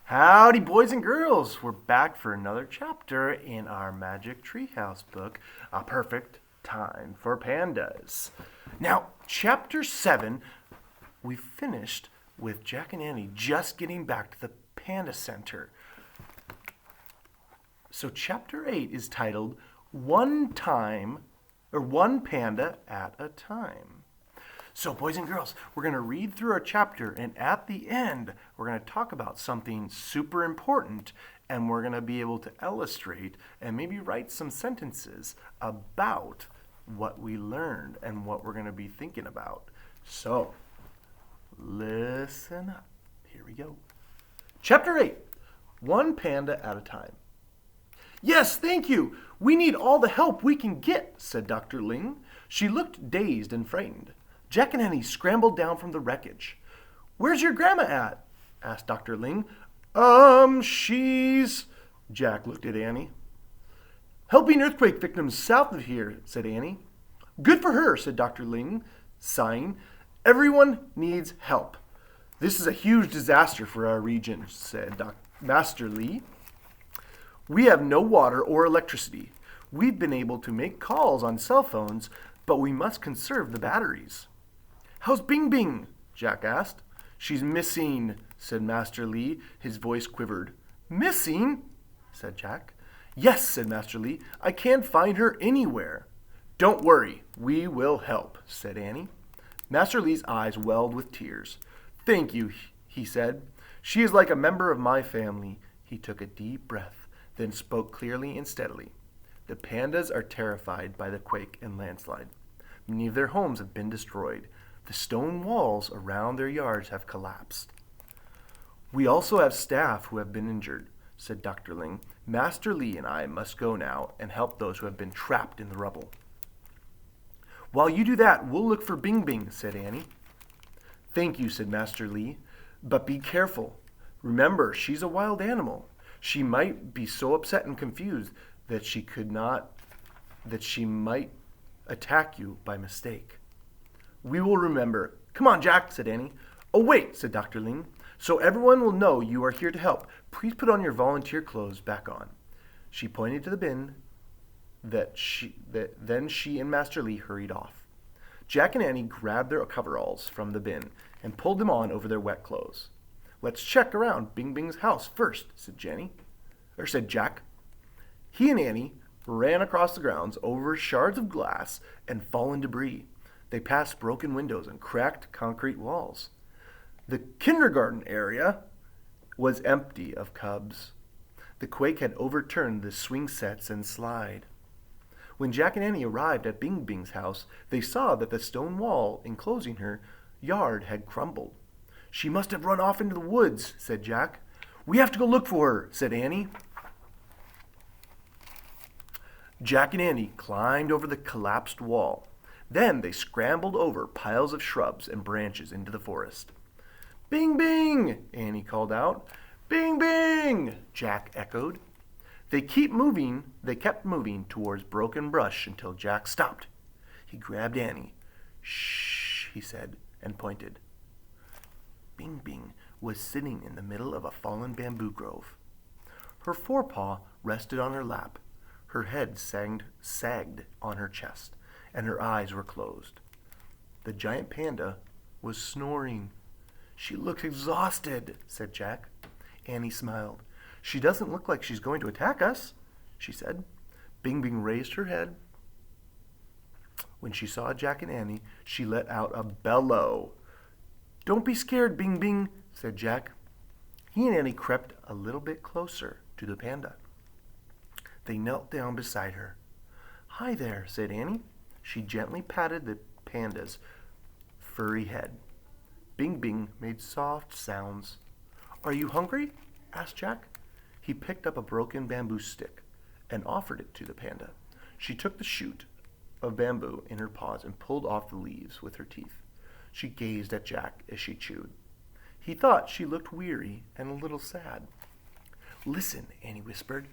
Howdy, boys and girls! We're back for another chapter in our Magic Treehouse book, A Perfect Time for Pandas. Now, chapter 7, we finished with Jack and Annie just getting back to the Panda Center. So, chapter 8 is titled One Panda at a Time. So, boys and girls, we're going to read through our chapter, and at the end, we're going to talk about something super important, and we're going to be able to illustrate and maybe write some sentences about what we learned and what we're going to be thinking about. So, listen up. Here we go. Chapter 8, One Panda at a Time. Yes, thank you. We need all the help we can get, said Dr. Ling. She looked dazed and frightened. Jack and Annie scrambled down from the wreckage. Where's your grandma at? Asked Dr. Ling. She's... Jack looked at Annie. Helping earthquake victims south of here, said Annie. Good for her, said Dr. Ling, sighing. Everyone needs help. This is a huge disaster for our region, said Master Lee. We have no water or electricity. We've been able to make calls on cell phones, but we must conserve the batteries. How's Bing Bing? Jack asked. She's missing, said Master Lee. His voice quivered. Missing? Said Jack. Yes, said Master Lee. I can't find her anywhere. Don't worry, we will help, said Annie. Master Lee's eyes welled with tears. Thank you, he said. She is like a member of my family. He took a deep breath, then spoke clearly and steadily. The pandas are terrified by the quake and landslide. Many of their homes have been destroyed. The stone walls around their yards have collapsed. We also have staff who have been injured, said Dr. Ling. Master Lee and I must go now and help those who have been trapped in the rubble. While you do that, we'll look for Bing Bing, said Annie. Thank you, said Master Lee, but be careful. Remember, she's a wild animal. She might be so upset and confused that she might attack you by mistake. We will remember. Come on, Jack, said Annie. Oh, wait, said Dr. Ling. So everyone will know you are here to help. Please put on your volunteer clothes back on. She pointed to the bin. Then she and Master Lee hurried off. Jack and Annie grabbed their coveralls from the bin and pulled them on over their wet clothes. Let's check around Bing Bing's house first, said Jack. He and Annie ran across the grounds over shards of glass and fallen debris. They passed broken windows and cracked concrete walls. The kindergarten area was empty of cubs. The quake had overturned the swing sets and slide. When Jack and Annie arrived at Bing Bing's house, they saw that the stone wall enclosing her yard had crumbled. She must have run off into the woods, said Jack. We have to go look for her, said Annie. Jack and Annie climbed over the collapsed wall. Then they scrambled over piles of shrubs and branches into the forest. Bing, Bing, Annie called out. Bing, Bing, Jack echoed. They kept moving towards broken brush until Jack stopped. He grabbed Annie. Shh, he said, and pointed. Bing Bing was sitting in the middle of a fallen bamboo grove. Her forepaw rested on her lap. Her head sagged on her chest, and her eyes were closed. The giant panda was snoring. She looks exhausted, said Jack. Annie smiled. She doesn't look like she's going to attack us, she said. Bing Bing raised her head. When she saw Jack and Annie, she let out a bellow. Don't be scared, Bing Bing, said Jack. He and Annie crept a little bit closer to the panda. They knelt down beside her. Hi there, said Annie. She gently patted the panda's furry head. Bing Bing made soft sounds. Are you hungry? Asked Jack. He picked up a broken bamboo stick and offered it to the panda. She took the shoot of bamboo in her paws and pulled off the leaves with her teeth. She gazed at Jack as she chewed. He thought she looked weary and a little sad. Listen, Annie whispered.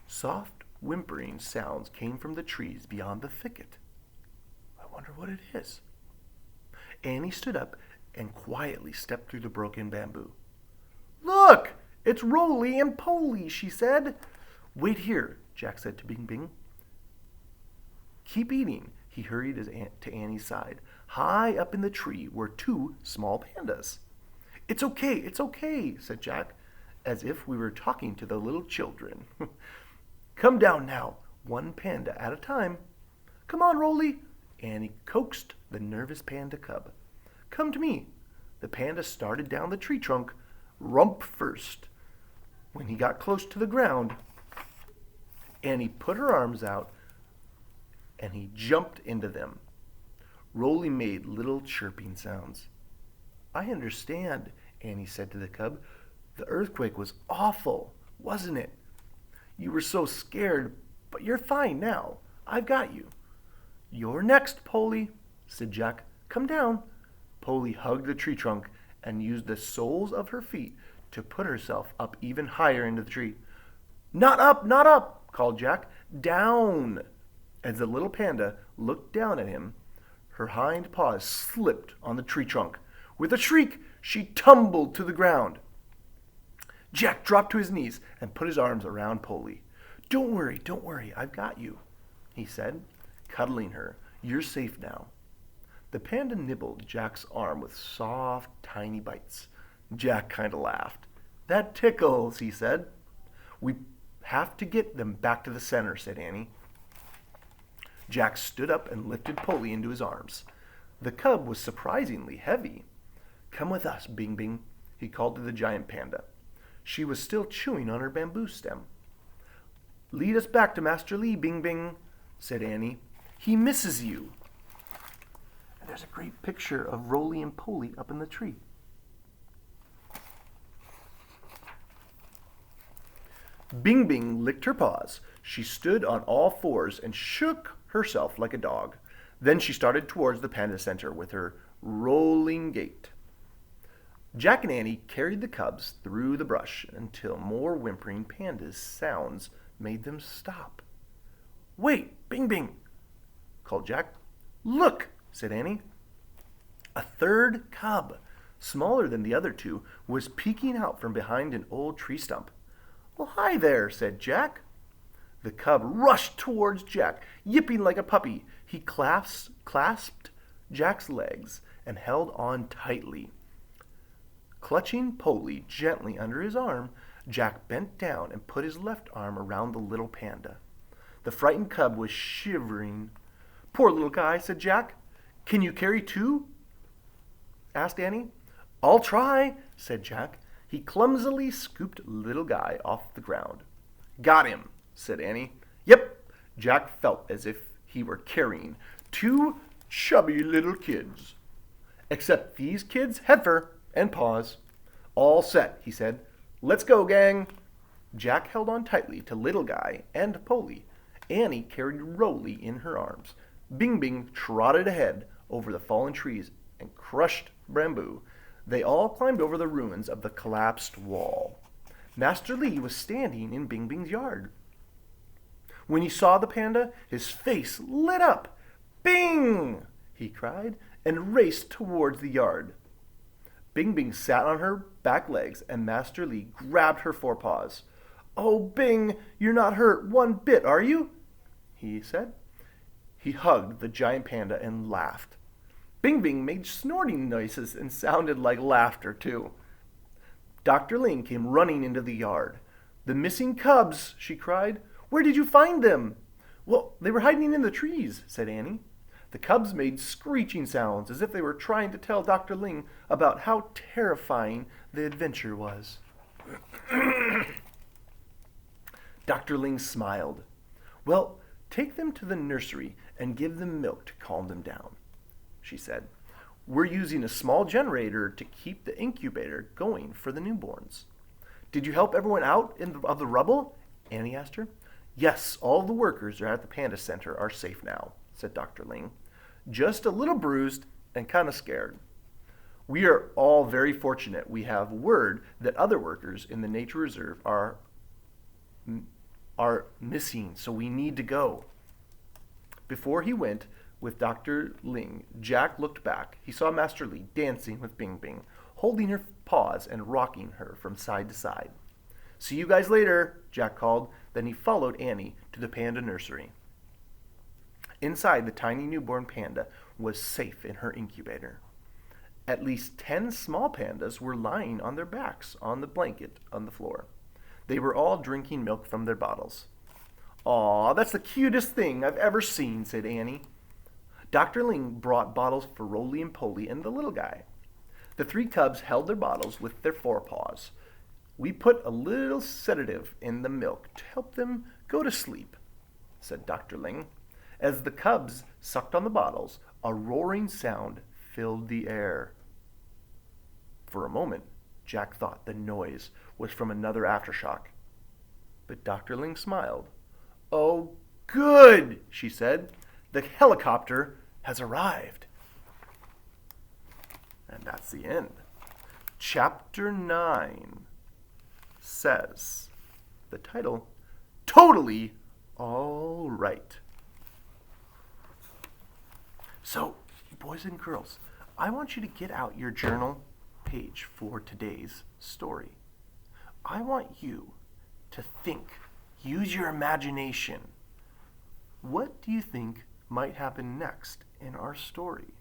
Soft, whimpering sounds came from the trees beyond the thicket. I wonder what it is. Annie stood up and quietly stepped through the broken bamboo. Look! It's Roly and Poly, she said. Wait here, Jack said to Bing Bing. Keep eating. He hurried to Annie's side. High up in the tree were two small pandas. It's okay, said Jack, as if we were talking to the little children. Come down now, one panda at a time. Come on, Roly. Annie coaxed the nervous panda cub. Come to me. The panda started down the tree trunk, rump first. When he got close to the ground, Annie put her arms out and he jumped into them. Roly made little chirping sounds. I understand, Annie said to the cub. The earthquake was awful, wasn't it? You were so scared, but you're fine now. I've got you. You're next, Polly, said Jack. Come down. Polly hugged the tree trunk and used the soles of her feet to put herself up even higher into the tree. Not up, called Jack. Down. As the little panda looked down at him, her hind paws slipped on the tree trunk. With a shriek, she tumbled to the ground. Jack dropped to his knees and put his arms around Polly. Don't worry, I've got you, he said, cuddling her. You're safe now. The panda nibbled Jack's arm with soft, tiny bites. Jack kind of laughed. That tickles, he said. We have to get them back to the center, said Annie. Jack stood up and lifted Polly into his arms. The cub was surprisingly heavy. Come with us, Bing Bing, he called to the giant panda. She was still chewing on her bamboo stem. Lead us back to Master Lee, Bing Bing, said Annie. He misses you. And there's a great picture of Roly and Polly up in the tree. Bing Bing licked her paws. She stood on all fours and shook herself like a dog. Then she started towards the panda center with her rolling gait. Jack and Annie carried the cubs through the brush until more whimpering pandas' sounds made them stop. Wait, Bing Bing, called Jack. Look, said Annie. A third cub, smaller than the other two, was peeking out from behind an old tree stump. Well, hi there, said Jack. The cub rushed towards Jack, yipping like a puppy. He clasped Jack's legs and held on tightly. Clutching Polly gently under his arm, Jack bent down and put his left arm around the little panda. The frightened cub was shivering. Poor little guy, said Jack. Can you carry two? Asked Annie. I'll try, said Jack. He clumsily scooped little guy off the ground. Got him, said Annie. Yep, Jack felt as if he were carrying two chubby little kids. Except these kids had fur and paws. All set, he said. Let's go, gang. Jack held on tightly to little guy and Polly. Annie carried Roly in her arms. Bing Bing trotted ahead over the fallen trees and crushed bamboo. They all climbed over the ruins of the collapsed wall. Master Lee was standing in Bing Bing's yard. When he saw the panda, his face lit up. Bing! He cried and raced towards the yard. Bing Bing sat on her back legs and Master Lee grabbed her forepaws. Oh, Bing, you're not hurt one bit, are you? He said. He hugged the giant panda and laughed. Bing Bing made snorting noises and sounded like laughter, too. Dr. Ling came running into the yard. The missing cubs, she cried. Where did you find them? Well, they were hiding in the trees, said Annie. The cubs made screeching sounds as if they were trying to tell Dr. Ling about how terrifying the adventure was. Dr. Ling smiled. Well, take them to the nursery and give them milk to calm them down, she said. We're using a small generator to keep the incubator going for the newborns. Did you help everyone out of the rubble? Annie asked her. Yes, all the workers are at the Panda Center are safe now, said Dr. Ling. Just a little bruised and kind of scared. We are all very fortunate. We have word that other workers in the nature reserve are missing, so we need to go. Before he went with Dr. Ling, Jack looked back. He saw Master Lee dancing with Bing Bing, holding her paws and rocking her from side to side. See you guys later, Jack called. Then he followed Annie to the panda nursery. Inside, the tiny newborn panda was safe in her incubator. At least 10 small pandas were lying on their backs on the blanket on the floor. They were all drinking milk from their bottles. "Aw, that's the cutest thing I've ever seen," said Annie. Dr. Ling brought bottles for Roly and Poly and the little guy. The 3 cubs held their bottles with their forepaws. "We put a little sedative in the milk to help them go to sleep," said Dr. Ling. As the cubs sucked on the bottles, a roaring sound filled the air. For a moment, Jack thought the noise was from another aftershock. But Dr. Ling smiled. "Oh, good," she said. "The helicopter has arrived." And that's the end. Chapter 9 says, the title, Totally All Right. So, boys and girls, I want you to get out your journal page for today's story. I want you to think, use your imagination. What do you think might happen next in our story?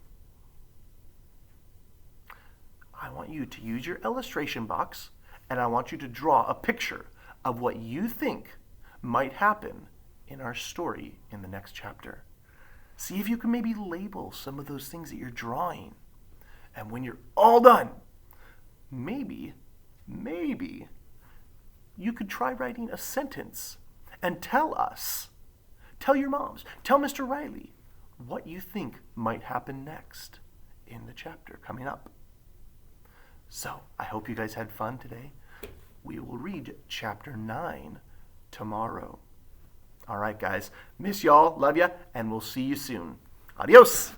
I want you to use your illustration box, and I want you to draw a picture of what you think might happen in our story in the next chapter. See if you can maybe label some of those things that you're drawing. And when you're all done, maybe you could try writing a sentence and tell your moms, tell Mr. Riley what you think might happen next in the chapter coming up. So, I hope you guys had fun today. We will read chapter 9 tomorrow. All right, guys. Miss y'all, love ya, and we'll see you soon. Adios.